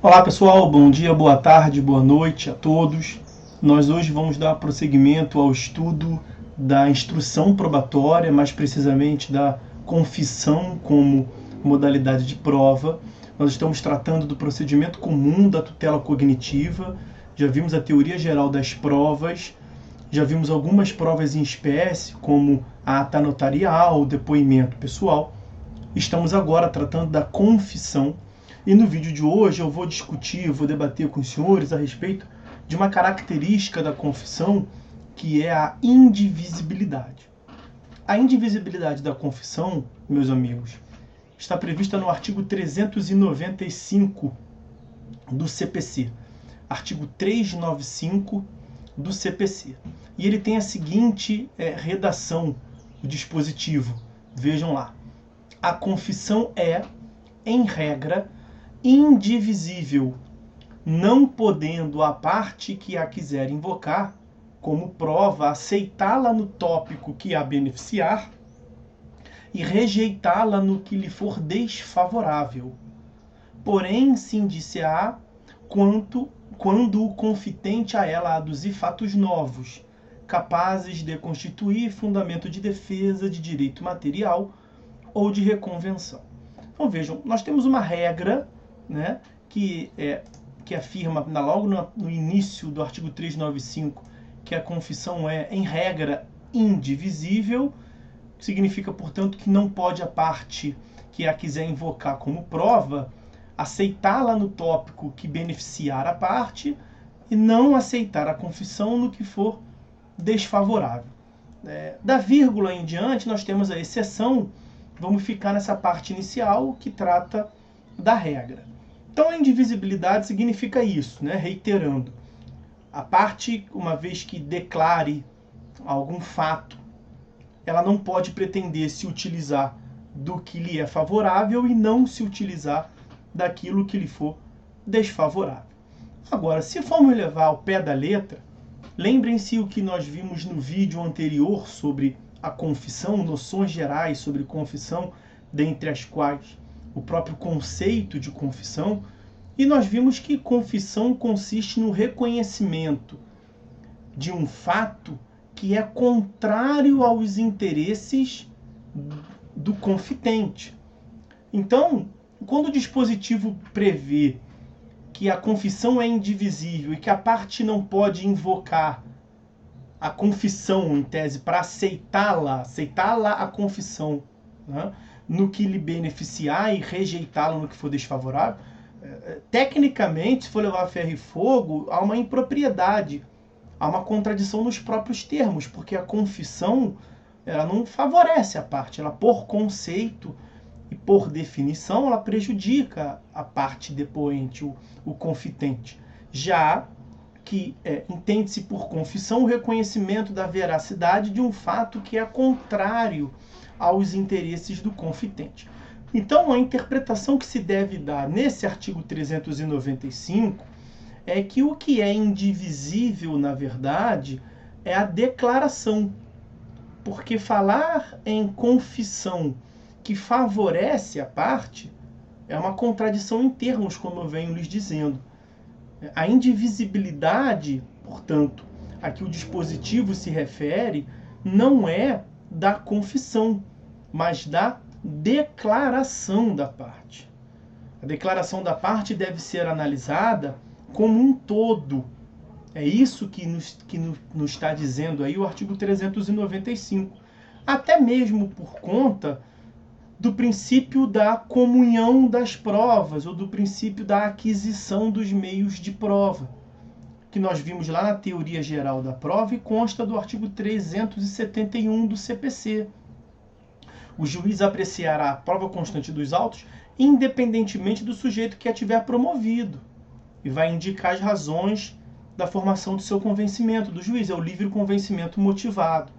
Olá pessoal, bom dia, boa tarde, boa noite a todos. Nós hoje vamos dar prosseguimento ao estudo da instrução probatória, mais precisamente da confissão como modalidade de prova. Nós estamos tratando do procedimento comum da tutela cognitiva, já vimos a teoria geral das provas, já vimos algumas provas em espécie, como a ata notarial, o depoimento pessoal. Estamos agora tratando da confissão. E no vídeo de hoje eu vou debater com os senhores a respeito de uma característica da confissão, que é a indivisibilidade. A indivisibilidade da confissão, meus amigos, está prevista no artigo 395 do CPC. Artigo 395 do CPC. E ele tem a seguinte redação, o dispositivo. Vejam lá. A confissão é, em regra, indivisível, não podendo a parte que a quiser invocar como prova aceitá-la no tópico que a beneficiar e rejeitá-la no que lhe for desfavorável. Porém, se indicar quando o confitente a ela aduzir fatos novos, capazes de constituir fundamento de defesa de direito material ou de reconvenção. Então vejam, nós temos uma regra, né, que afirma logo no início do artigo 395 que a confissão é, em regra, indivisível, significa, portanto, que não pode a parte que a quiser invocar como prova aceitá-la no tópico que beneficiar a parte e não aceitar a confissão no que for desfavorável. Da vírgula em diante, nós temos a exceção. Vamos ficar nessa parte inicial que trata da regra. Então, a indivisibilidade significa isso, né? Reiterando. A parte, uma vez que declare algum fato, ela não pode pretender se utilizar do que lhe é favorável e não se utilizar daquilo que lhe for desfavorável. Agora, se formos levar ao pé da letra, lembrem-se o que nós vimos no vídeo anterior sobre a confissão, noções gerais sobre confissão, dentre as quais o próprio conceito de confissão, e nós vimos que confissão consiste no reconhecimento de um fato que é contrário aos interesses do confitente. Então, quando o dispositivo prevê que a confissão é indivisível e que a parte não pode invocar a confissão, em tese, para aceitá-la a confissão, né, no que lhe beneficiar e rejeitá-la no que for desfavorável, tecnicamente, se for levar a ferro e fogo, há uma impropriedade, há uma contradição nos próprios termos, porque a confissão ela não favorece a parte, ela, por conceito e por definição, ela prejudica a parte depoente, o confitente. Já que entende-se por confissão o reconhecimento da veracidade de um fato que é contrário aos interesses do confitente. Então, a interpretação que se deve dar nesse artigo 395 é que o que é indivisível, na verdade, é a declaração. Porque falar em confissão que favorece a parte é uma contradição em termos, como eu venho lhes dizendo. A indivisibilidade, portanto, a que o dispositivo se refere, não é da confissão, mas da declaração da parte. A declaração da parte deve ser analisada como um todo. É isso que nos está dizendo aí o artigo 395. Até mesmo por conta do princípio da comunhão das provas, ou do princípio da aquisição dos meios de prova, que nós vimos lá na teoria geral da prova e consta do artigo 371 do CPC. O juiz apreciará a prova constante dos autos, independentemente do sujeito que a tiver promovido, e vai indicar as razões da formação do seu convencimento. Do juiz é o livre convencimento motivado.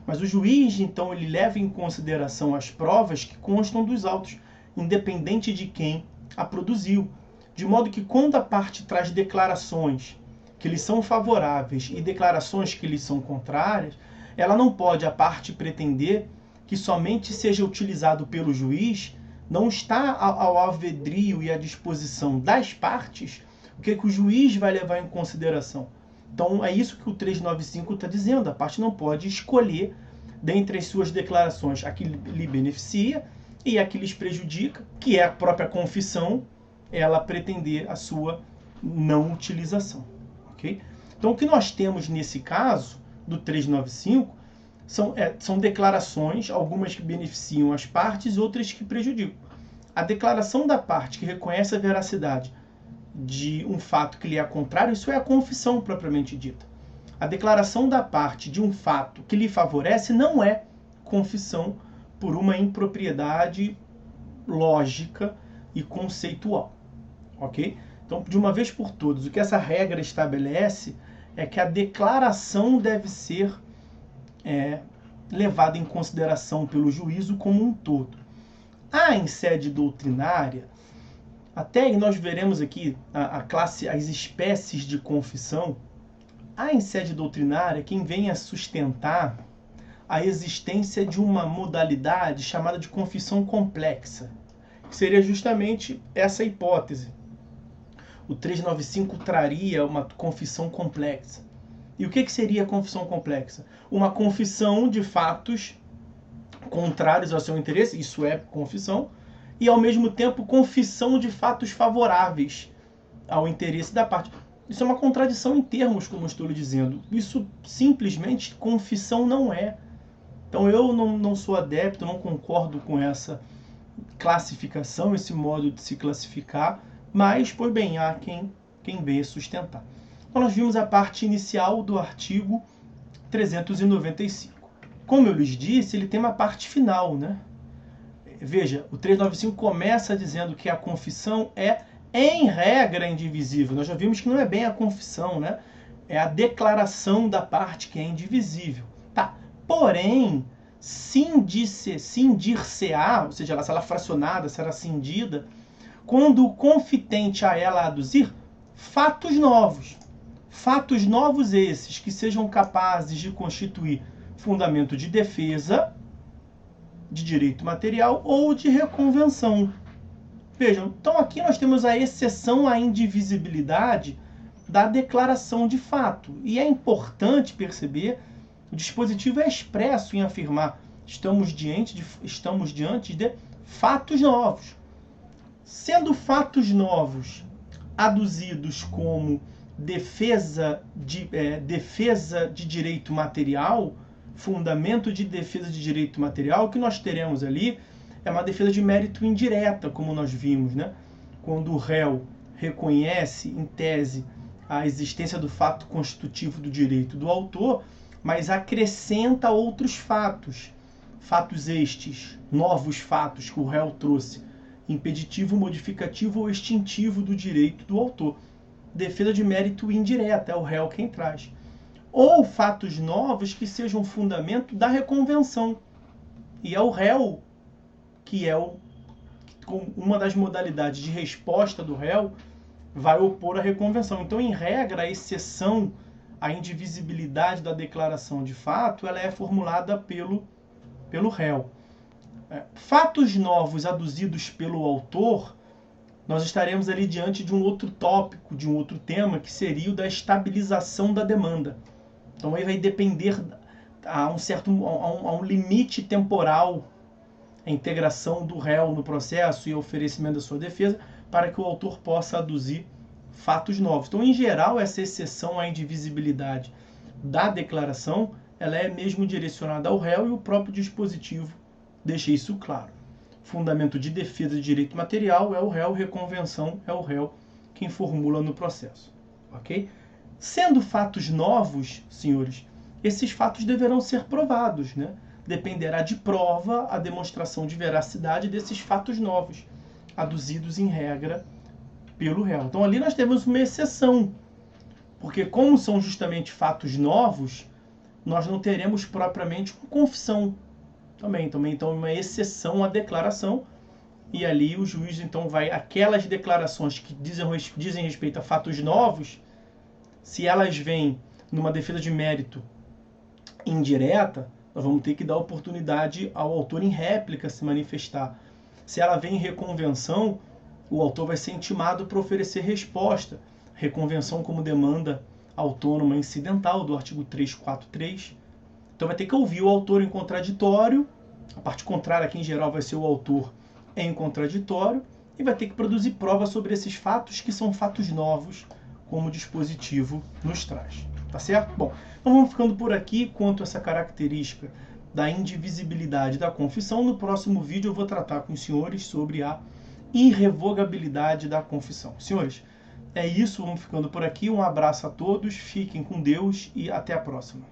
Mas o juiz, então, ele leva em consideração as provas que constam dos autos, independente de quem a produziu. De modo que, quando a parte traz declarações que lhe são favoráveis e declarações que lhe são contrárias, ela não pode, a parte, pretender que somente seja utilizado pelo juiz não está ao alvedrio e à disposição das partes o que o juiz vai levar em consideração. Então, é isso que o 395 está dizendo. A parte não pode escolher dentre as suas declarações a que lhe beneficia e a que lhes prejudica, que é a própria confissão, ela pretender a sua não utilização. Okay? Então, o que nós temos nesse caso do 395 são declarações, algumas que beneficiam as partes, outras que prejudicam. A declaração da parte que reconhece a veracidade de um fato que lhe é contrário, isso é a confissão propriamente dita. A declaração da parte de um fato que lhe favorece não é confissão por uma impropriedade lógica e conceitual. Ok? Então, de uma vez por todas, o que essa regra estabelece é que a declaração deve ser levada em consideração pelo juízo como um todo. Em sede doutrinária, até nós veremos aqui as espécies de confissão. Em sede doutrinária, quem vem a sustentar a existência de uma modalidade chamada de confissão complexa, que seria justamente essa hipótese. O 395 traria uma confissão complexa. E o que seria a confissão complexa? Uma confissão de fatos contrários ao seu interesse, isso é confissão, e ao mesmo tempo confissão de fatos favoráveis ao interesse da parte. Isso é uma contradição em termos, como eu estou lhe dizendo. Isso simplesmente confissão não é. Então eu não sou adepto, não concordo com essa classificação, esse modo de se classificar, mas, pois bem, há quem venha sustentar. Então nós vimos a parte inicial do artigo 395. Como eu lhes disse, ele tem uma parte final, né? Veja, o 395 começa dizendo que a confissão é, em regra, indivisível. Nós já vimos que não é bem a confissão, né? É a declaração da parte que é indivisível. Tá. Porém, cindir-se-á, ou seja, se ela é fracionada, será cindida, quando o confitente a ela aduzir fatos novos. Fatos novos esses que sejam capazes de constituir fundamento de defesa, de direito material ou de reconvenção. Vejam, então aqui nós temos a exceção à indivisibilidade da declaração de fato. E é importante perceber, o dispositivo é expresso em afirmar estamos diante de fatos novos. Sendo fatos novos aduzidos como defesa de direito material, fundamento de defesa de direito material, o que nós teremos ali é uma defesa de mérito indireta, como nós vimos, né? Quando o réu reconhece, em tese, a existência do fato constitutivo do direito do autor, mas acrescenta outros fatos. Fatos estes, novos fatos que o réu trouxe, impeditivo, modificativo ou extintivo do direito do autor. Defesa de mérito indireta, é o réu quem traz. Ou fatos novos que sejam fundamento da reconvenção. E é o réu que uma das modalidades de resposta do réu, vai opor a reconvenção. Então, em regra, a exceção à indivisibilidade da declaração de fato, ela é formulada pelo réu. Fatos novos aduzidos pelo autor, nós estaremos ali diante de um outro tópico, de um outro tema, que seria o da estabilização da demanda. Então aí vai depender a um limite temporal a integração do réu no processo e o oferecimento da sua defesa para que o autor possa aduzir fatos novos. Então, em geral, essa exceção à indivisibilidade da declaração, ela é mesmo direcionada ao réu e o próprio dispositivo deixa isso claro. Fundamento de defesa de direito material é o réu, reconvenção é o réu quem formula no processo. Ok? Sendo fatos novos, senhores, esses fatos deverão ser provados, né? Dependerá de prova a demonstração de veracidade desses fatos novos, aduzidos em regra pelo réu. Então ali nós temos uma exceção, porque como são justamente fatos novos, nós não teremos propriamente uma confissão também. Então uma exceção à declaração, e ali o juiz então vai, aquelas declarações que dizem respeito a fatos novos, se elas vêm numa defesa de mérito indireta, nós vamos ter que dar oportunidade ao autor em réplica se manifestar. Se ela vem em reconvenção, o autor vai ser intimado para oferecer resposta. Reconvenção como demanda autônoma incidental do artigo 343. Então vai ter que ouvir o autor em contraditório, a parte contrária aqui em geral vai ser o autor em contraditório, e vai ter que produzir prova sobre esses fatos que são fatos novos, como o dispositivo nos traz. Tá certo? Bom, então vamos ficando por aqui quanto a essa característica da indivisibilidade da confissão. No próximo vídeo eu vou tratar com os senhores sobre a irrevogabilidade da confissão. Senhores, é isso, vamos ficando por aqui. Um abraço a todos, fiquem com Deus e até a próxima.